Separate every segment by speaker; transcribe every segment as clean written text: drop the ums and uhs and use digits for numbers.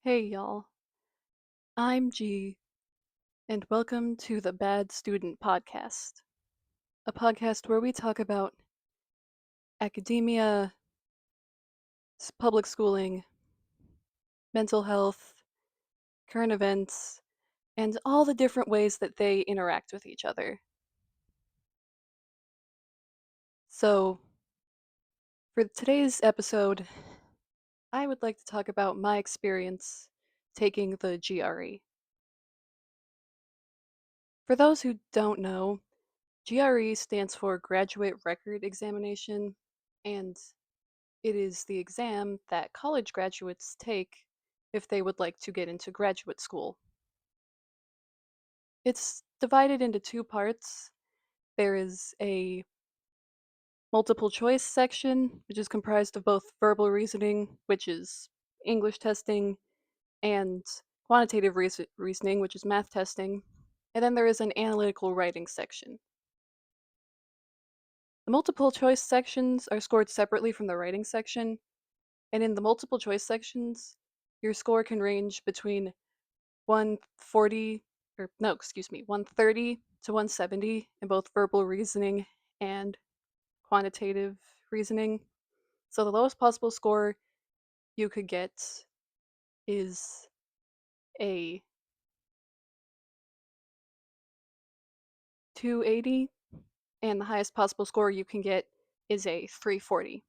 Speaker 1: Hey y'all, I'm G, and welcome to the Bad Student Podcast, a podcast where we talk about academia, public schooling, mental health, current events, and all the different ways that they interact with each other. So, for today's episode, I would like to talk about my experience taking the GRE. For those who don't know, GRE stands for Graduate Record Examination, and it is the exam that college graduates take if they would like to get into graduate school. It's divided into two parts. There is a multiple choice section, which is comprised of both verbal reasoning, which is English testing, and quantitative reasoning, which is math testing. And then there is an analytical writing section. The multiple choice sections are scored separately from the writing section, and in the multiple choice sections, your score can range between 140 or no, excuse me, 130 to 170 in both verbal reasoning and quantitative reasoning. So the lowest possible score you could get is a 280, and the highest possible score you can get is a 340.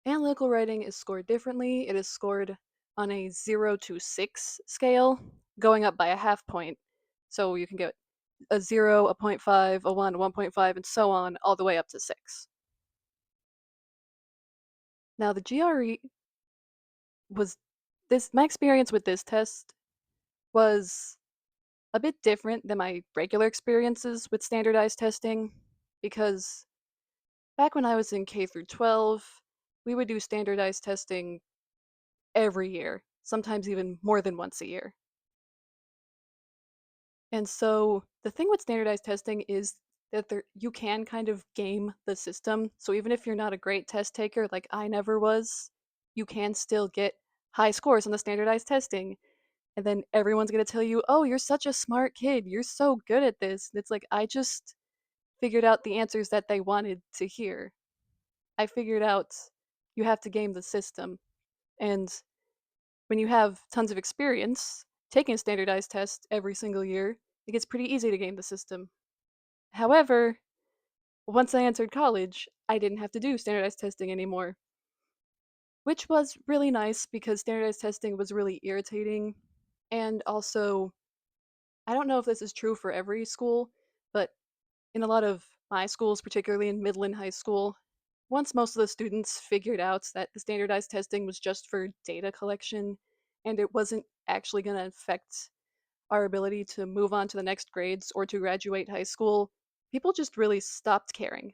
Speaker 1: Analytical writing is scored differently. It is scored on a 0 to 6 scale, going up by a half point. So you can get a 0, a 0.5, a 1, a 1.5, and so on, all the way up to 6. Now, the GRE was my experience with this test was a bit different than my regular experiences with standardized testing because back when I was in K through 12, we would do standardized testing every year, sometimes even more than once a year. And so the thing with standardized testing is that you can kind of game the system. So even if you're not a great test taker like I never was, you can still get high scores on the standardized testing. And then everyone's going to tell you, "Oh, you're such a smart kid. You're so good at this." And it's like I just figured out the answers that they wanted to hear. I figured out you have to game the system. And when you have tons of experience taking a standardized test every single year, it gets pretty easy to game the system. However, once I entered college, I didn't have to do standardized testing anymore, which was really nice because standardized testing was really irritating. And also, I don't know if this is true for every school, but in a lot of my schools, particularly in Midland High School, once most of the students figured out that the standardized testing was just for data collection and it wasn't actually going to affect our ability to move on to the next grades or to graduate high school, people just really stopped caring.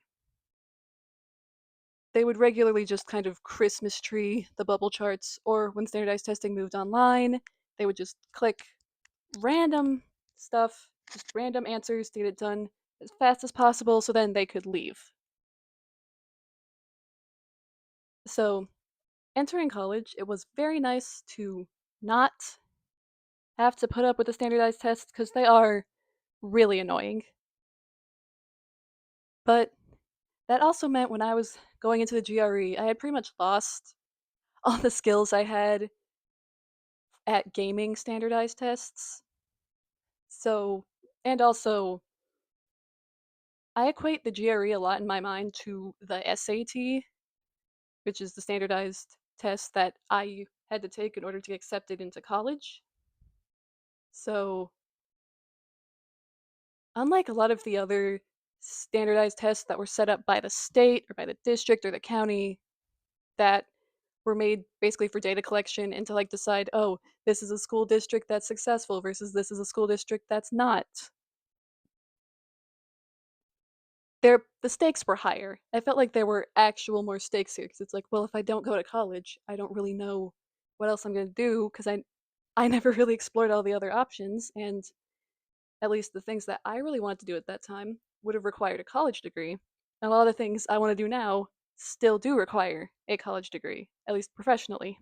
Speaker 1: They would regularly just kind of Christmas tree the bubble charts, or when standardized testing moved online, they would just click random stuff, just random answers to get it done as fast as possible so then they could leave. So, entering college, it was very nice to not have to put up with the standardized tests because they are really annoying. But that also meant when I was going into the GRE, I had pretty much lost all the skills I had at gaming standardized tests. So, and also, I equate the GRE a lot in my mind to the SAT, which is the standardized test that I had to take in order to get accepted into college. So, unlike a lot of the other standardized tests that were set up by the state or by the district or the county that were made basically for data collection and to like decide, oh, this is a school district that's successful versus this is a school district that's not. The stakes were higher. I felt like there were actual more stakes here because it's like, well, if I don't go to college, I don't really know what else I'm going to do because I never really explored all the other options, and at least the things that I really wanted to do at that time would have required a college degree. And a lot of the things I want to do now still do require a college degree, at least professionally.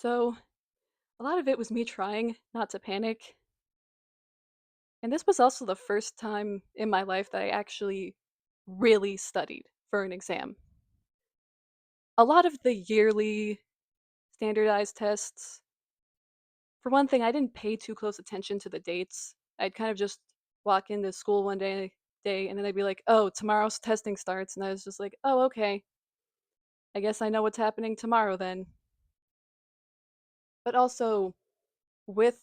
Speaker 1: So, a lot of it was me trying not to panic, and this was also the first time in my life that I actually really studied for an exam. A lot of the yearly standardized tests, for one thing, I didn't pay too close attention to the dates. I'd kind of just walk into school one day and then they'd be like, "Oh, tomorrow's testing starts." And I was just like, "Oh, okay. I guess I know what's happening tomorrow then." But also with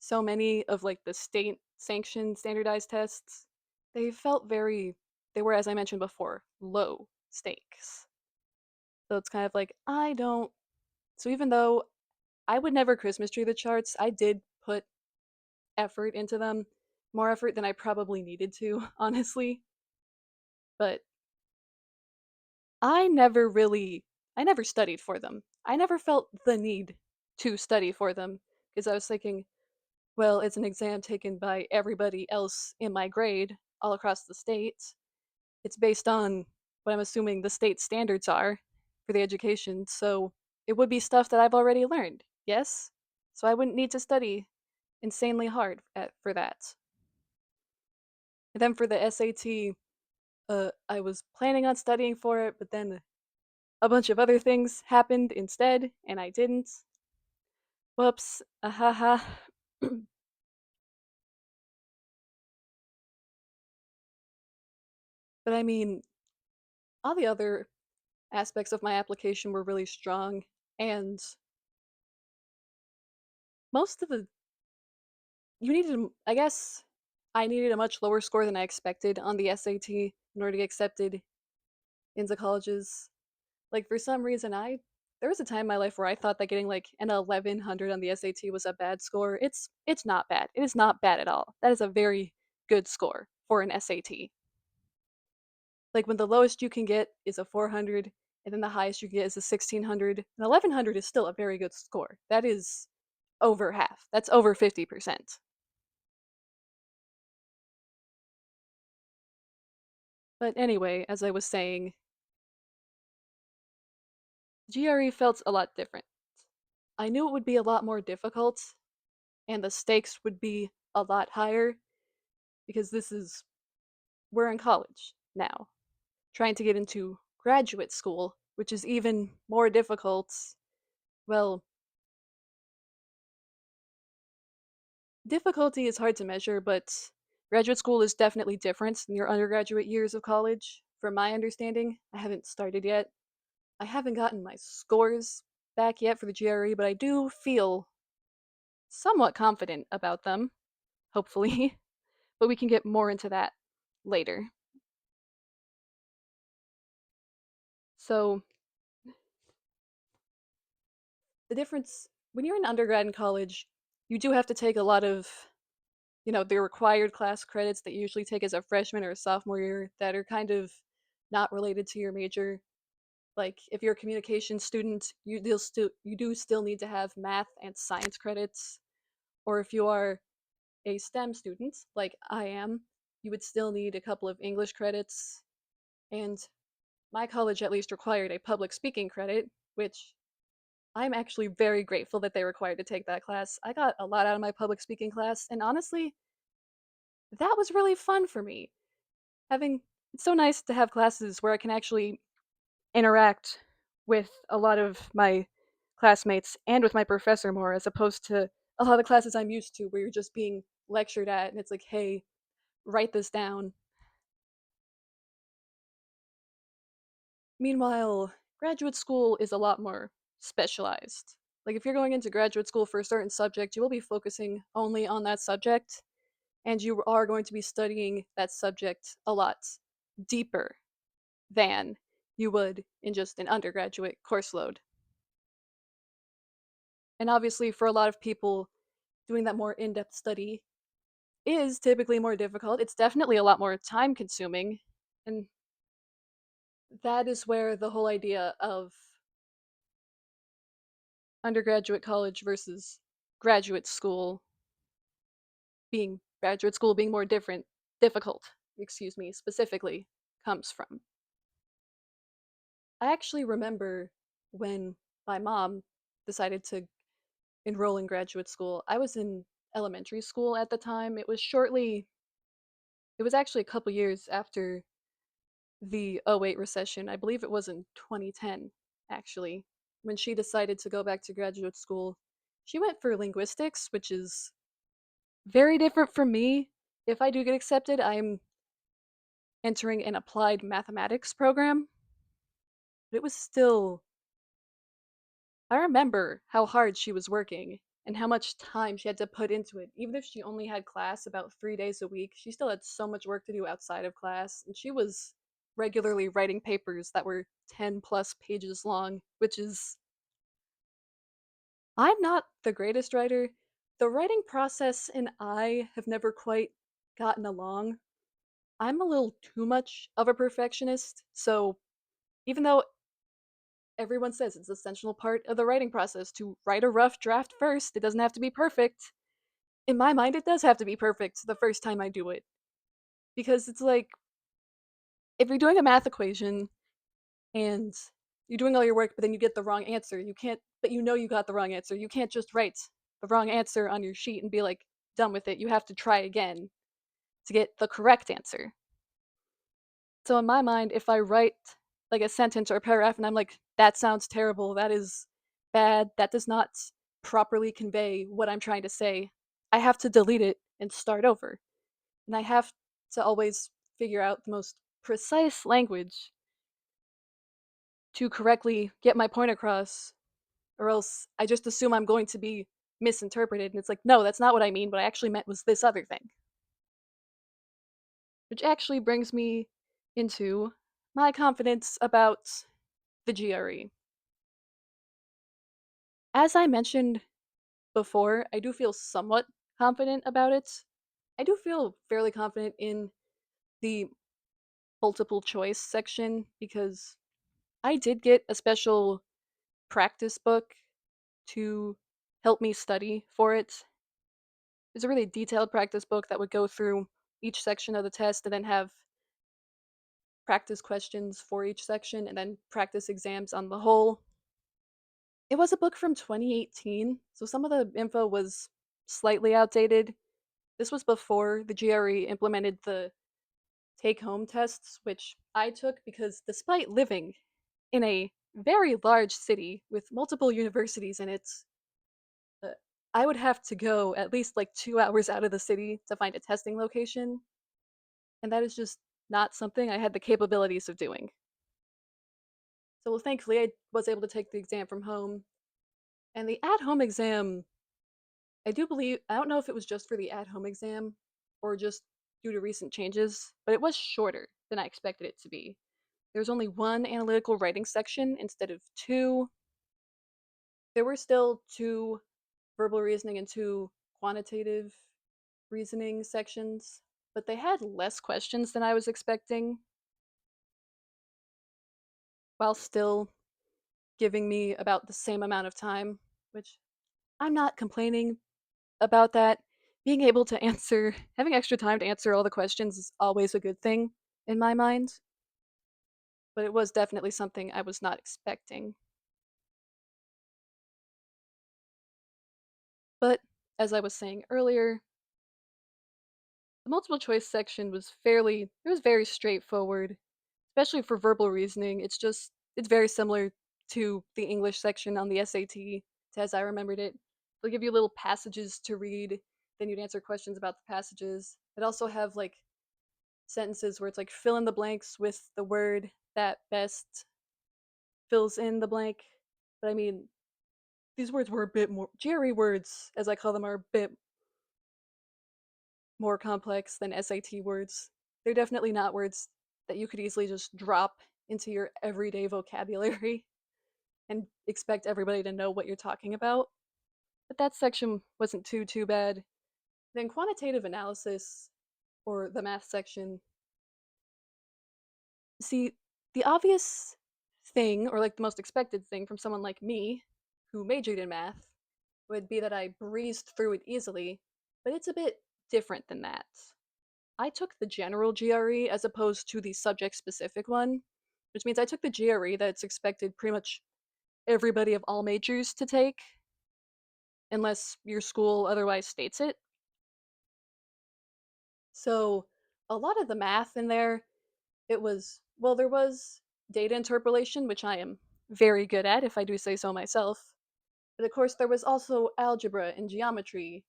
Speaker 1: so many of like the state sanctioned standardized tests, they felt very they were, as I mentioned before, low stakes. So it's kind of like I don't so even though I would never Christmas tree the charts, I did put effort into them, more effort than I probably needed to, honestly. But I never really I never studied for them. I never felt the need to study for them because I was thinking, well, it's an exam taken by everybody else in my grade all across the state. It's based on what I'm assuming the state standards are for the education, so it would be stuff that I've already learned. Yes? So I wouldn't need to study insanely hard for that. And then for the SAT, I was planning on studying for it, but then a bunch of other things happened instead, and I didn't. Whoops. Ahaha. But I mean, all the other aspects of my application were really strong, and most of the you needed, I guess, I needed a much lower score than I expected on the SAT in order to get accepted into colleges. Like for some reason, I there was a time in my life where I thought that getting like an 1100 on the SAT was a bad score. It's not bad. It is not bad at all. That is a very good score for an SAT. Like when the lowest you can get is a 400 and then the highest you get is a 1600. An 1100 is still a very good score. That is over half. That's over 50%. But anyway, as I was saying, GRE felt a lot different. I knew it would be a lot more difficult and the stakes would be a lot higher because we're in college now, trying to get into graduate school, which is even more difficult. Well, difficulty is hard to measure, but graduate school is definitely different than your undergraduate years of college. From my understanding, I haven't started yet. I haven't gotten my scores back yet for the GRE, but I do feel somewhat confident about them, hopefully. But we can get more into that later. So, the difference when you're in undergrad and college, you do have to take a lot of, the required class credits that you usually take as a freshman or a sophomore year that are kind of not related to your major. Like if you're a communication student, you do still need to have math and science credits, or if you are a STEM student like I am, you would still need a couple of English credits. And my college at least required a public speaking credit, which I'm actually very grateful that they required to take that class. I got a lot out of my public speaking class, and honestly, that was really fun for me. Having It's so nice to have classes where I can actually interact with a lot of my classmates and with my professor more as opposed to a lot of the classes I'm used to where you're just being lectured at and it's like, "Hey, write this down." Meanwhile, graduate school is a lot more specialized. Like if you're going into graduate school for a certain subject, you will be focusing only on that subject and you are going to be studying that subject a lot deeper than you would in just an undergraduate course load. And obviously, for a lot of people, doing that more in depth study is typically more difficult. It's definitely a lot more time consuming. And that is where the whole idea of undergraduate college versus graduate school being more difficult, excuse me, specifically comes from. I actually remember when my mom decided to enroll in graduate school. I was in elementary school at the time. It was actually a couple years after the '08 recession. I believe it was in 2010, actually, when she decided to go back to graduate school. She went for linguistics, which is very different from me. If I do get accepted, I'm entering an applied mathematics program. But it was still, I remember how hard she was working and how much time she had to put into it. Even if she only had class about 3 days a week, she still had so much work to do outside of class. And she was regularly writing papers that were 10 plus pages long, which is, I'm not the greatest writer. The writing process and I have never quite gotten along. I'm a little too much of a perfectionist, so even though everyone says it's an essential part of the writing process to write a rough draft first, it doesn't have to be perfect. In my mind, it does have to be perfect the first time I do it. Because it's like, if you're doing a math equation and you're doing all your work, but then you get the wrong answer, you can't, but you know you got the wrong answer. You can't just write the wrong answer on your sheet and be like, done with it. You have to try again to get the correct answer. So in my mind, if I write like a sentence or a paragraph and I'm like, that sounds terrible, that is bad, that does not properly convey what I'm trying to say, I have to delete it and start over. And I have to always figure out the most precise language to correctly get my point across, or else I just assume I'm going to be misinterpreted. And it's like, no, that's not what I mean. What I actually meant was this other thing. Which actually brings me into my confidence about the GRE. As I mentioned before, I do feel somewhat confident about it. I do feel fairly confident in the multiple choice section because I did get a special practice book to help me study for it. It's a really detailed practice book that would go through each section of the test and then have practice questions for each section and then practice exams on the whole. It was a book from 2018, so some of the info was slightly outdated. This was before the GRE implemented the take home tests, which I took because despite living in a very large city with multiple universities in it, uh, I would have to go at least like 2 hours out of the city to find a testing location, and that is just not something I had the capabilities of doing. So, well, thankfully, I was able to take the exam from home. And the at home exam, I do believe, I don't know if it was just for the at home exam or just due to recent changes, but it was shorter than I expected it to be. There was only one analytical writing section instead of two. There were still two verbal reasoning and two quantitative reasoning sections, but they had less questions than I was expecting, while still giving me about the same amount of time, which I'm not complaining about that. Being able to answer, having extra time to answer all the questions is always a good thing in my mind, but it was definitely something I was not expecting. But as I was saying earlier, the multiple choice section was it was very straightforward, especially for verbal reasoning. It's very similar to the English section on the SAT, as I remembered it. They'll give you little passages to read, then you'd answer questions about the passages. It also have like sentences where it's like fill in the blanks with the word that best fills in the blank. But I mean, these words were a bit more GRE words, as I call them, are a bit more complex than SAT words. They're definitely not words that you could easily just drop into your everyday vocabulary and expect everybody to know what you're talking about. But that section wasn't too bad. Then quantitative analysis, or the math section, see, the obvious thing, or like the most expected thing from someone like me, who majored in math, would be that I breezed through it easily, but it's a bit different than that. I took the general GRE as opposed to the subject specific one, which means I took the GRE that's expected pretty much everybody of all majors to take unless your school otherwise states it. So a lot of the math in there, it was, well, there was data interpolation, which I am very good at, if I do say so myself. But of course, there was also algebra and geometry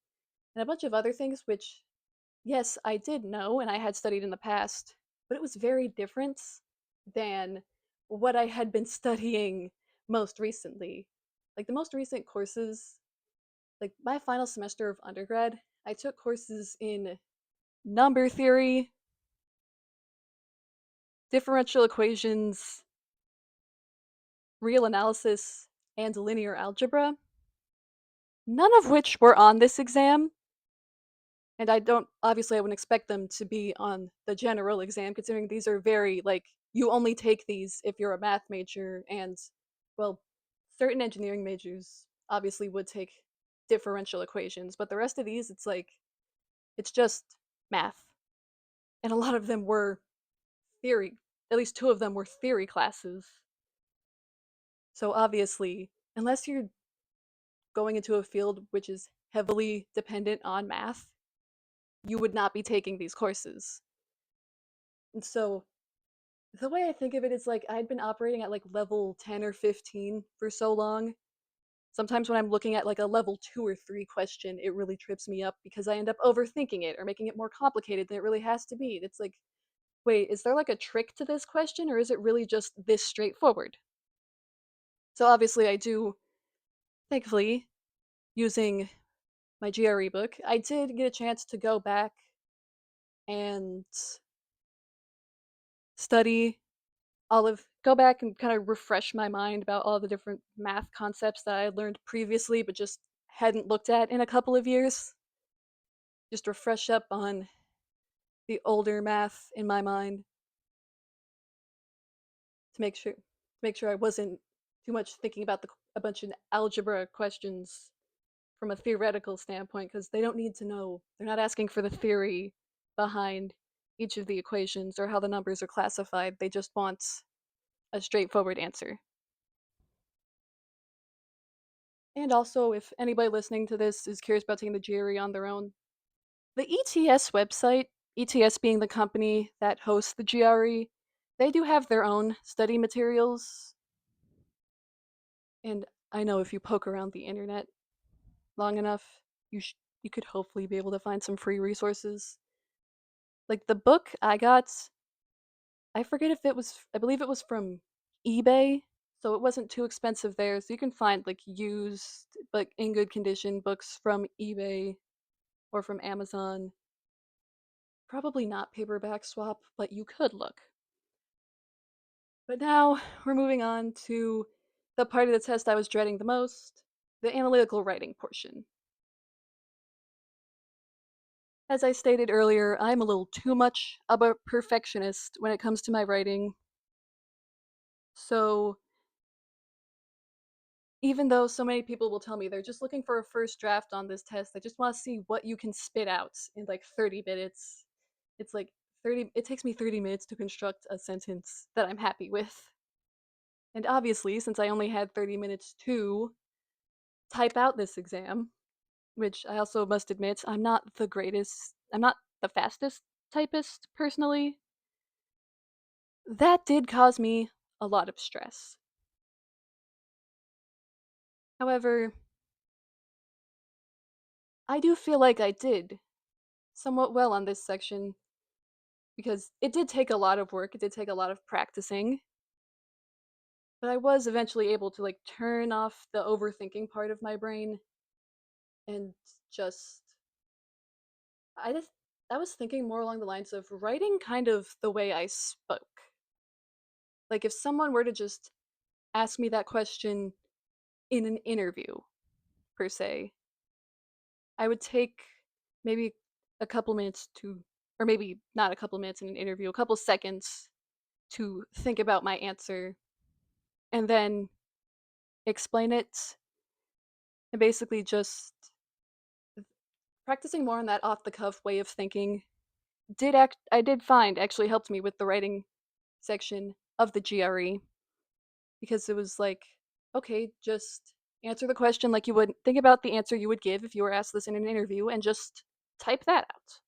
Speaker 1: and a bunch of other things, which, yes, I did know and I had studied in the past, but it was very different than what I had been studying most recently. Like the most recent courses, like my final semester of undergrad, I took courses in number theory, differential equations, real analysis, and linear algebra, none of which were on this exam. And I don't, obviously, I wouldn't expect them to be on the general exam, considering these are very, like, you only take these if you're a math major, and, well, certain engineering majors obviously would take differential equations, but the rest of these, it's like, it's just math. And a lot of them were theory. At least two of them were theory classes. So obviously, unless you're going into a field which is heavily dependent on math, you would not be taking these courses. And so the way I think of it is like I'd been operating at like level 10 or 15 for so long. Sometimes when I'm looking at like a level 2 or 3 question, it really trips me up because I end up overthinking it or making it more complicated than it really has to be. It's like, wait, is there like a trick to this question or is it really just this straightforward? So obviously I do, thankfully, using my GRE book, I did get a chance to go back and study go back and kind of refresh my mind about all the different math concepts that I had learned previously but just hadn't looked at in a couple of years. Just refresh up on the older math in my mind to make sure I wasn't too much thinking about a bunch of algebra questions from a theoretical standpoint because they don't need to know. They're not asking for the theory behind each of the equations or how the numbers are classified. They just want a straightforward answer. And also, if anybody listening to this is curious about taking the GRE on their own, the ETS website, ETS being the company that hosts the GRE, they do have their own study materials. And I know if you poke around the internet long enough, you could hopefully be able to find some free resources. Like the book I got, I forget if it was, I believe it was from eBay, so it wasn't too expensive there. So you can find like used, but in good condition books from eBay or from Amazon. Probably not paperback swap, but you could look. But now we're moving on to the part of the test I was dreading the most, the analytical writing portion. As I stated earlier, I'm a little too much of a perfectionist when it comes to my writing. So even though so many people will tell me they're just looking for a first draft on this test, they just want to see what you can spit out in like 30 minutes. It's like it takes me 30 minutes to construct a sentence that I'm happy with. And obviously, since I only had 30 minutes to type out this exam, which I also must admit, I'm not the fastest typist personally, that did cause me a lot of stress. However, I do feel like I did somewhat well on this section because it did take a lot of work, it did take a lot of practicing, but I was eventually able to like turn off the overthinking part of my brain and just I just I was thinking more along the lines of writing kind of the way I spoke. Like if someone were to just ask me that question in an interview per se, I would take maybe a couple minutes to or maybe not a couple minutes in an interview, a couple seconds to think about my answer and then explain it and basically just practicing more on that off the cuff way of thinking I did find actually helped me with the writing section of the GRE because it was like Okay, just answer the question like you would think about the answer you would give if you were asked this in an interview and just type that out.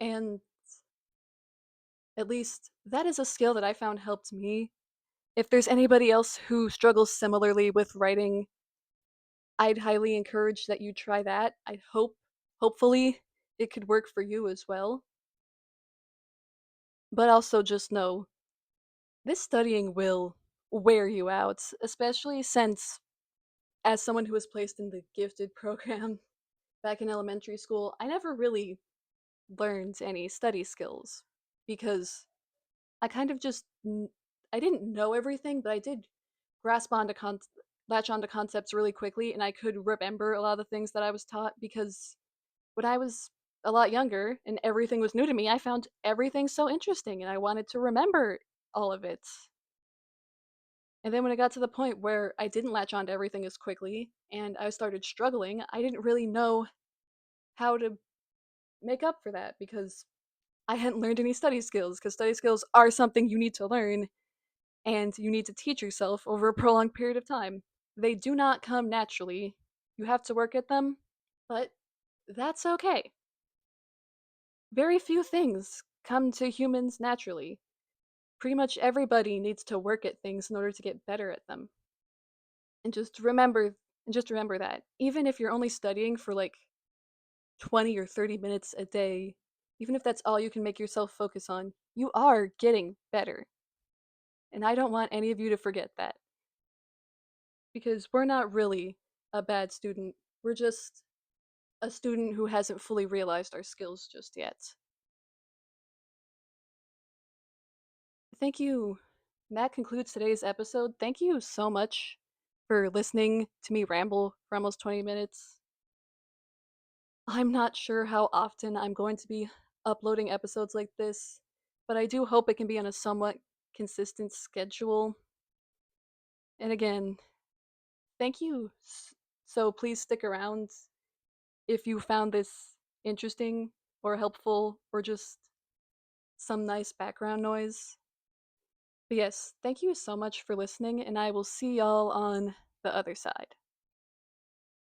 Speaker 1: And at least that is a skill that I found helped me. If there's anybody else who struggles similarly with writing, I'd highly encourage that you try that. Hopefully it could work for you as well. But also just know this studying will wear you out, especially since as someone who was placed in the gifted program back in elementary school, I never really learned any study skills because I kind of I didn't know everything, but I did grasp onto latch onto concepts really quickly, and I could remember a lot of the things that I was taught because when I was a lot younger and everything was new to me, I found everything so interesting and I wanted to remember all of it. And then when it got to the point where I didn't latch on to everything as quickly and I started struggling, I didn't really know how to make up for that because I hadn't learned any study skills because study skills are something you need to learn and you need to teach yourself over a prolonged period of time. They do not come naturally. You have to work at them, but that's okay. Very few things come to humans naturally. Pretty much everybody needs to work at things in order to get better at them. And just remember that even if you're only studying for like 20 or 30 minutes a day, even if that's all you can make yourself focus on, you are getting better. And I don't want any of you to forget that because we're not really a bad student. We're just a student who hasn't fully realized our skills just yet. Thank you. That concludes today's episode. Thank you so much for listening to me ramble for almost 20 minutes. I'm not sure how often I'm going to be uploading episodes like this, but I do hope it can be on a somewhat consistent schedule. And again, thank you. So please stick around if you found this interesting or helpful or just some nice background noise. But yes, thank you so much for listening, and I will see y'all on the other side.